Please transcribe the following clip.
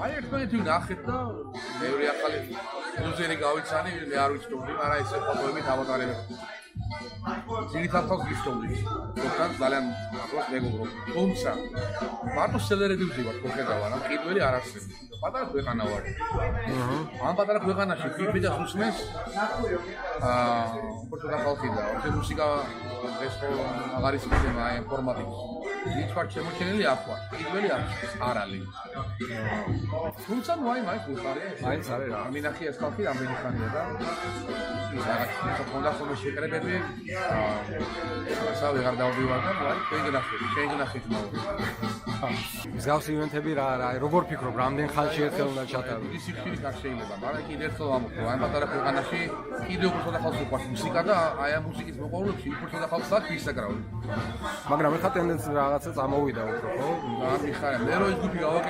აი ერთმანეთი ვნახეთ და მეორე ახალი მუზეუმი გავიცანი, მე არ ვიცნობდი, მაგრამ ესე ფოტოებით ავატარებები. ძირითადად ხალხს გისტომდის. თორსან ძალიან ახლოს მეგობრობ. თუმცა მარტო სელერები ვარ ხოხედავ არა, ყიდველი არ არსებობს. პატარა ქვეყანა ვარ. ამ პატარა ქვეყანაში ფიფიდას უსმენს პორტუგალ ხალხი და ეს მუსიკა ეს აღარ ის თემა ინფორმატიკა. ის ვარ შემოჩენილი აქ ვარ. ყიდველი არალი. თუმცა ნუ აი გულხარი. მაინც არის რა. მინახი ეს ხალხი რამდენი ხანია და ის რაღაც ხონდა ხოლმე შეკრებები ასა ვეღარ დავდივარ და აი შენ გნახეთ მოვა. მსგავსი ივენთები რა როგორ ფიქრობ რამდენ ხანში ერთხელ უნდა ჩატარო? ის სიხშირით არ შეიძლება, მაგრამ კიდევ ერთხელ ვამბობ, აი პატარა ქვეყანაში კიდევ უფრო ხალხს უყვარს მუსიკა და აი ამ მუსიკის მოყვარულებში უფრო ხალხს აქვს ისაგრავი. მაგრამ ეხა ტენდენცია რაღაცა წამოვიდა უფრო, ხო? არ მიხარია, მე რო ის ჯგუფი გავაკეთე